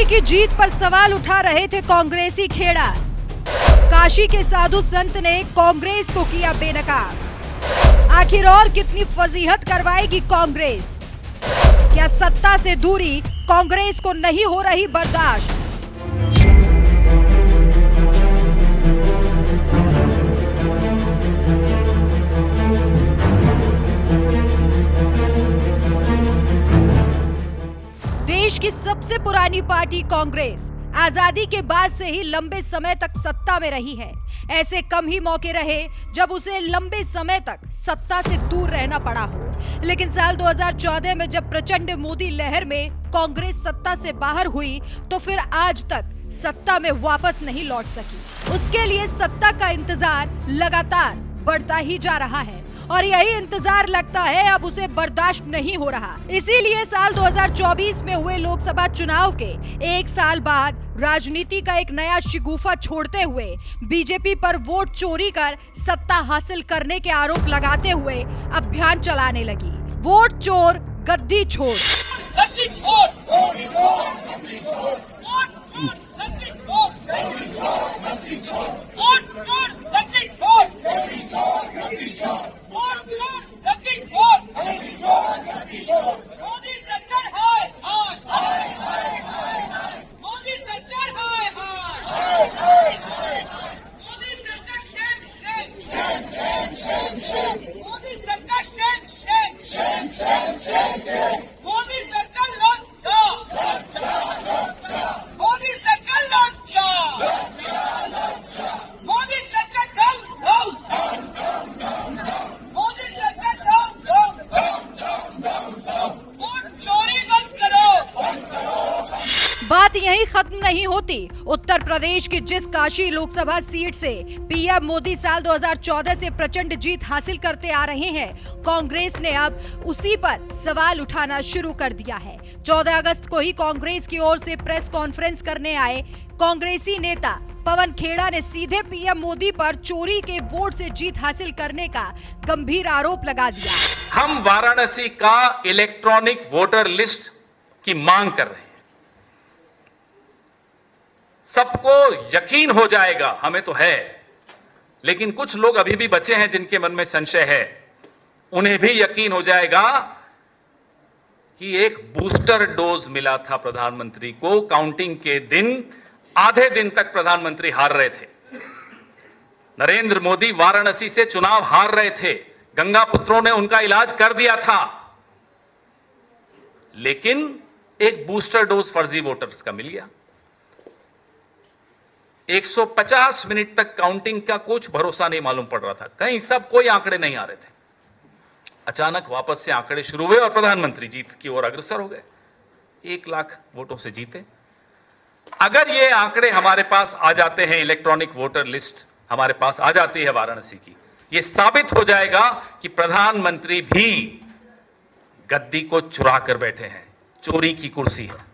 की जीत पर सवाल उठा रहे थे कांग्रेसी खेड़ा। काशी के साधु संत ने कांग्रेस को किया बेनकाब। आखिर और कितनी फजीहत करवाएगी कांग्रेस? क्या सत्ता से दूरी कांग्रेस को नहीं हो रही बर्दाश्त? देश की सबसे पुरानी पार्टी कांग्रेस आजादी के बाद से ही लंबे समय तक सत्ता में रही है। ऐसे कम ही मौके रहे जब उसे लंबे समय तक सत्ता से दूर रहना पड़ा हो। लेकिन साल 2014 में जब प्रचंड मोदी लहर में कांग्रेस सत्ता से बाहर हुई तो फिर आज तक सत्ता में वापस नहीं लौट सकी। उसके लिए सत्ता का इंतजार लगातार बढ़ता ही जा रहा है और यही इंतजार लगता है अब उसे बर्दाश्त नहीं हो रहा। इसीलिए साल 2024 में हुए लोकसभा चुनाव के एक साल बाद राजनीति का एक नया शिगुफा छोड़ते हुए बीजेपी पर वोट चोरी कर सत्ता हासिल करने के आरोप लगाते हुए अभियान चलाने लगी। वोट चोर गद्दी छोड़। बात यहीं खत्म नहीं होती। उत्तर प्रदेश की जिस काशी लोकसभा सीट से पीएम मोदी साल 2014 से प्रचंड जीत हासिल करते आ रहे हैं, कांग्रेस ने अब उसी पर सवाल उठाना शुरू कर दिया है। 14 अगस्त को ही कांग्रेस की ओर से प्रेस कॉन्फ्रेंस करने आए कांग्रेसी नेता पवन खेड़ा ने सीधे पीएम मोदी पर चोरी के वोट से जीत हासिल करने का गंभीर आरोप लगा दिया। हम वाराणसी का इलेक्ट्रॉनिक वोटर लिस्ट की मांग कर रहे हैं। सबको यकीन हो जाएगा, हमें तो है, लेकिन कुछ लोग अभी भी बचे हैं जिनके मन में संशय है। उन्हें भी यकीन हो जाएगा कि एक बूस्टर डोज मिला था प्रधानमंत्री को। काउंटिंग के दिन आधे दिन तक प्रधानमंत्री हार रहे थे। नरेंद्र मोदी वाराणसी से चुनाव हार रहे थे। गंगा पुत्रों ने उनका इलाज कर दिया था, लेकिन एक बूस्टर डोज फर्जी वोटर्स का मिल गया। 150 मिनट तक काउंटिंग का कुछ भरोसा नहीं मालूम पड़ रहा था, कहीं सब कोई आंकड़े नहीं आ रहे थे। अचानक वापस से आंकड़े शुरू हुए और प्रधानमंत्री जीत की ओर अग्रसर हो गए। 1 लाख वोटों से जीते। अगर ये आंकड़े हमारे पास आ जाते हैं, इलेक्ट्रॉनिक वोटर लिस्ट हमारे पास आ जाती है वाराणसी की, ये साबित हो जाएगा कि प्रधानमंत्री भी गद्दी को चुरा कर बैठे हैं। चोरी की कुर्सी है।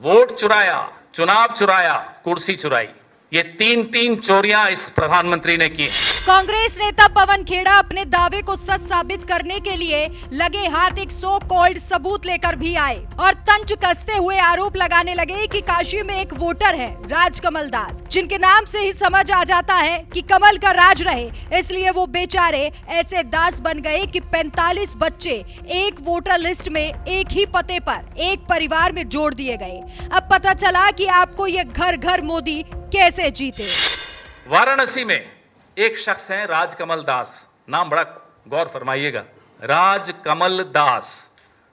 वोट चुराया, चुनाव चुराया, कुर्सी चुराई, ये 3 चोरियां इस प्रधानमंत्री ने की। कांग्रेस नेता पवन खेड़ा अपने दावे को सच साबित करने के लिए लगे हाथ एक सो कॉल्ड सबूत लेकर भी आए और तंज कसते हुए आरोप लगाने लगे कि काशी में एक वोटर है राजकमल दास, जिनके नाम से ही समझ आ जाता है कि कमल का राज रहे, इसलिए वो बेचारे ऐसे दास बन गए कि 45 बच्चे एक वोटर लिस्ट में एक ही पते पर एक परिवार में जोड़ दिए गए। अब पता चला कि आपको ये घर घर मोदी कैसे जीते। वाराणसी में एक शख्स है राजकमल दास, नाम बड़ा गौर फरमाइएगा, राजकमल दास।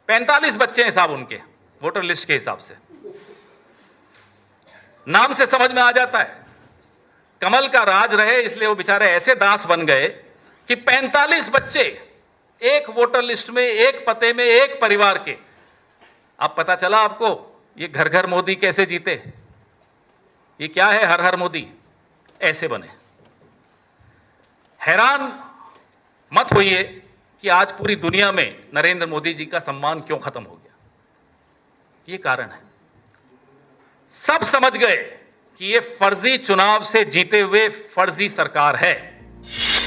45 बच्चे हैं साहब उनके वोटर लिस्ट के हिसाब से। नाम से समझ में आ जाता है कमल का राज रहे, इसलिए वो बेचारे ऐसे दास बन गए कि 45 बच्चे एक वोटर लिस्ट में एक पते में एक परिवार के। अब पता चला आपको ये घर घर मोदी कैसे जीते। ये क्या है, हर हर मोदी ऐसे बने। हैरान मत होइए कि आज पूरी दुनिया में नरेंद्र मोदी जी का सम्मान क्यों खत्म हो गया। ये कारण है, सब समझ गए कि ये फर्जी चुनाव से जीते हुए फर्जी सरकार है।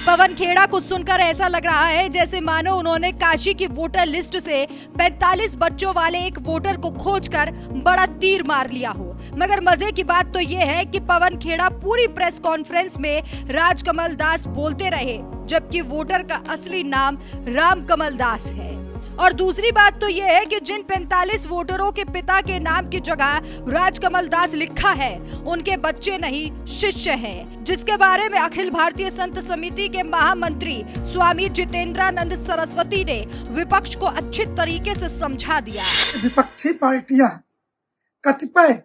पवन खेड़ा को सुनकर ऐसा लग रहा है जैसे मानो उन्होंने काशी की वोटर लिस्ट से 45 बच्चों वाले एक वोटर को खोजकर बड़ा तीर मार लिया हो। मगर मजे की बात तो ये है कि पवन खेड़ा पूरी प्रेस कॉन्फ्रेंस में राजकमल दास बोलते रहे, जबकि वोटर का असली नाम रामकमल दास है। और दूसरी बात तो यह है कि जिन 45 वोटरों के पिता के नाम की जगह राजकमल दास लिखा है, उनके बच्चे नहीं शिष्य हैं, जिसके बारे में अखिल भारतीय संत समिति के महामंत्री स्वामी जितेंद्रानंद सरस्वती ने विपक्ष को अच्छे तरीके से समझा दिया। विपक्षी पार्टियां कतिपय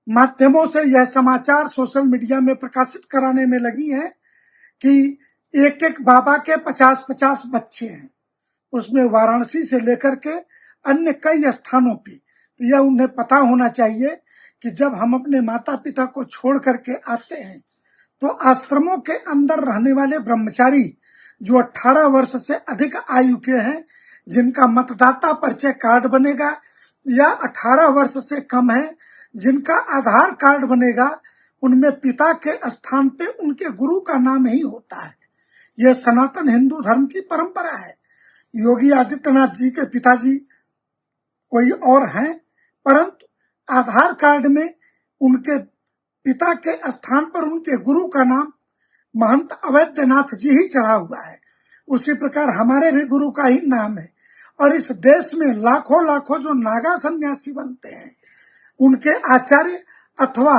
माध्यमों से यह समाचार सोशल मीडिया में प्रकाशित कराने में लगी हैं कि एक एक बाबा के 50-50 बच्चे हैं, उसमें वाराणसी से लेकर के अन्य कई स्थानों पे। तो यह उन्हें पता होना चाहिए कि जब हम अपने माता पिता को छोड़ करके आते हैं तो आश्रमों के अंदर रहने वाले ब्रह्मचारी जो 18 वर्ष से अधिक आयु के हैं, जिनका मतदाता परिचय कार्ड बनेगा, या 18 वर्ष से कम है जिनका आधार कार्ड बनेगा, उनमें पिता के स्थान पे उनके गुरु का नाम ही होता है। यह सनातन हिंदू धर्म की परंपरा है। योगी आदित्यनाथ जी के पिताजी कोई और हैं, परंतु आधार कार्ड में उनके पिता के स्थान पर उनके गुरु का नाम महंत अवैधनाथ जी ही चढ़ा हुआ है। उसी प्रकार हमारे भी गुरु का ही नाम है। और इस देश में लाखों लाखों जो नागा सन्यासी बनते हैं, उनके आचार्य अथवा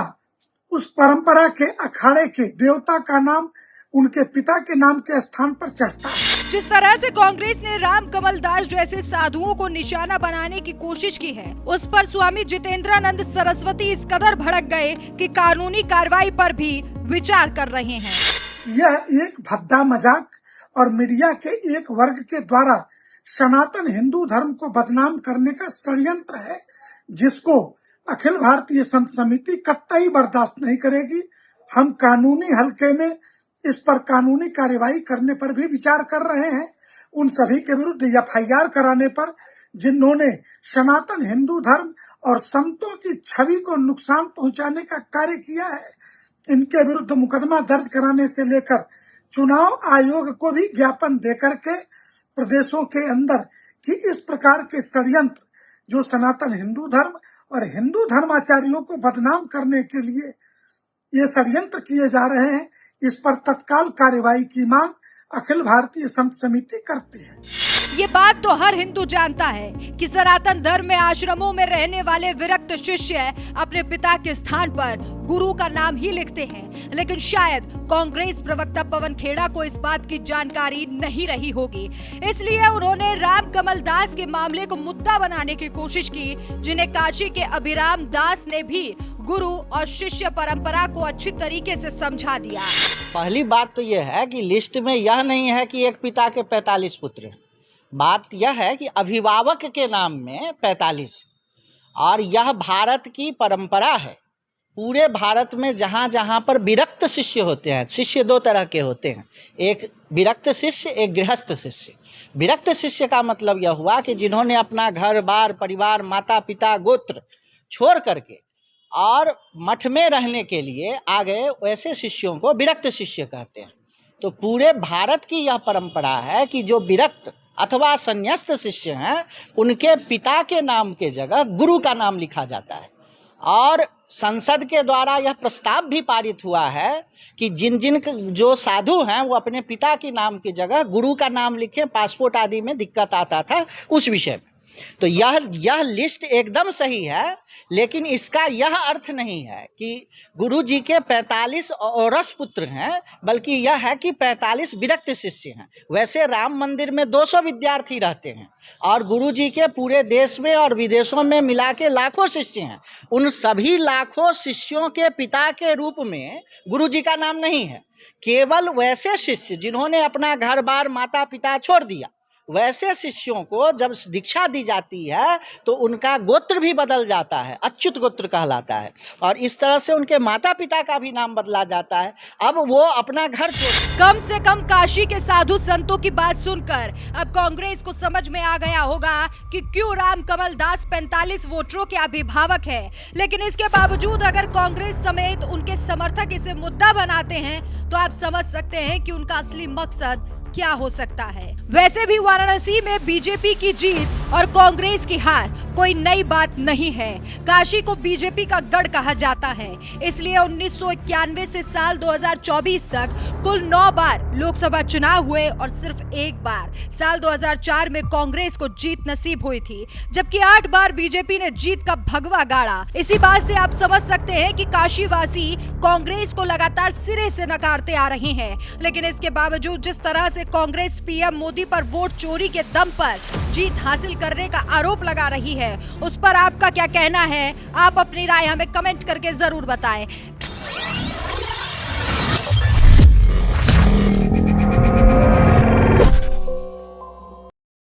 उस परंपरा के अखाड़े के देवता का नाम उनके पिता के नाम के स्थान पर चढ़ता है। जिस तरह से कांग्रेस ने रामकमल दास जैसे साधुओं को निशाना बनाने की कोशिश की है, उस पर स्वामी जितेंद्रानंद सरस्वती इस कदर भड़क गए कि कानूनी कार्रवाई पर भी विचार कर रहे हैं। यह एक भद्दा मजाक और मीडिया के एक वर्ग के द्वारा सनातन हिंदू धर्म को बदनाम करने का षड्यंत्र है, जिसको अखिल भारतीय संत समिति कतई बर्दाश्त नहीं करेगी। हम कानूनी हल्के में इस पर कानूनी कार्यवाही करने पर भी विचार कर रहे हैं। उन सभी के विरुद्ध एफआईआर कराने पर जिन्होंने सनातन हिंदू धर्म और संतों की छवि को नुकसान पहुंचाने का कार्य किया है, इनके विरुद्ध मुकदमा दर्ज कराने से लेकर चुनाव आयोग को भी ज्ञापन देकर के प्रदेशों के अंदर कि इस प्रकार के षड्यंत्र जो सनातन हिंदू धर्म और हिंदू धर्माचार्यों को बदनाम करने के लिए ये षड्यंत्र किए जा रहे हैं, इस पर तत्काल कार्यवाही की मांग अखिल भारतीय संत समिति करती है। ये बात तो हर हिंदू जानता है कि सनातन धर्म में आश्रमों में रहने वाले विरक्त शिष्य अपने पिता के स्थान पर गुरु का नाम ही लिखते हैं, लेकिन शायद कांग्रेस प्रवक्ता पवन खेड़ा को इस बात की जानकारी नहीं रही होगी, इसलिए उन्होंने रामकमल दास के मामले को मुद्दा बनाने की कोशिश की, जिन्हें काशी के अभिराम दास ने भी गुरु और शिष्य परंपरा को अच्छी तरीके से समझा दिया। पहली बात तो यह है कि लिस्ट में यह नहीं है कि एक पिता के 45 पुत्र हैं। बात यह है कि अभिभावक के नाम में 45, और यह भारत की परंपरा है। पूरे भारत में जहाँ जहाँ पर विरक्त शिष्य होते हैं, शिष्य दो तरह के होते हैं, एक विरक्त शिष्य, एक गृहस्थ शिष्य। विरक्त शिष्य का मतलब यह हुआ कि जिन्होंने अपना घर बार परिवार माता पिता गोत्र छोड़ करके और मठ में रहने के लिए आ गए, वैसे शिष्यों को विरक्त शिष्य कहते हैं। तो पूरे भारत की यह परंपरा है कि जो विरक्त अथवा संन्यास्त शिष्य हैं, उनके पिता के नाम के जगह गुरु का नाम लिखा जाता है। और संसद के द्वारा यह प्रस्ताव भी पारित हुआ है कि जिन जिन जो साधु हैं वो अपने पिता के नाम की जगह गुरु का नाम लिखें। पासपोर्ट आदि में दिक्कत आता था उस विषय में। तो यह लिस्ट एकदम सही है, लेकिन इसका यह अर्थ नहीं है कि गुरु जी के 45 औरस पुत्र हैं, बल्कि यह है कि 45 विरक्त शिष्य हैं। वैसे राम मंदिर में 200 विद्यार्थी रहते हैं और गुरु जी के पूरे देश में और विदेशों में मिला के लाखों शिष्य हैं। उन सभी लाखों शिष्यों के पिता के रूप में गुरु जी का नाम नहीं है। केवल वैसे शिष्य जिन्होंने अपना घर बार माता पिता छोड़ दिया, वैसे शिष्यों को जब दीक्षा दी जाती है तो उनका गोत्र भी बदल जाता है, अच्युत गोत्र कहलाता है, और इस तरह से उनके माता पिता का भी नाम बदला जाता है। अब वो अपना घर छोड़ कम से कम काशी के साधु संतों की बात सुनकर अब कांग्रेस को समझ में आ गया होगा कि क्यों राम कमल दास 45 वोटरों के अभिभावक है। लेकिन इसके बावजूद अगर कांग्रेस समेत उनके समर्थक इसे मुद्दा बनाते हैं तो आप समझ सकते हैं कि उनका असली मकसद क्या हो सकता है। वैसे भी वाराणसी में बीजेपी की जीत और कांग्रेस की हार कोई नई बात नहीं है। काशी को बीजेपी का गढ़ कहा जाता है, इसलिए 1991 से साल 2024 तक कुल 9 बार लोकसभा चुनाव हुए और सिर्फ एक बार साल 2004 में कांग्रेस को जीत नसीब हुई थी, जबकि 8 बार बीजेपी ने जीत का भगवा गाड़ा। इसी बात से आप समझ सकते हैं कि काशीवासी कांग्रेस को लगातार सिरे से नकारते आ रहे हैं। लेकिन इसके बावजूद जिस तरह से कांग्रेस पीएम मोदी पर वोट चोरी के दम पर जीत हासिल करने का आरोप लगा रही है, उस पर आपका क्या कहना है? आप अपनी राय हमें कमेंट करके जरूर बताएं।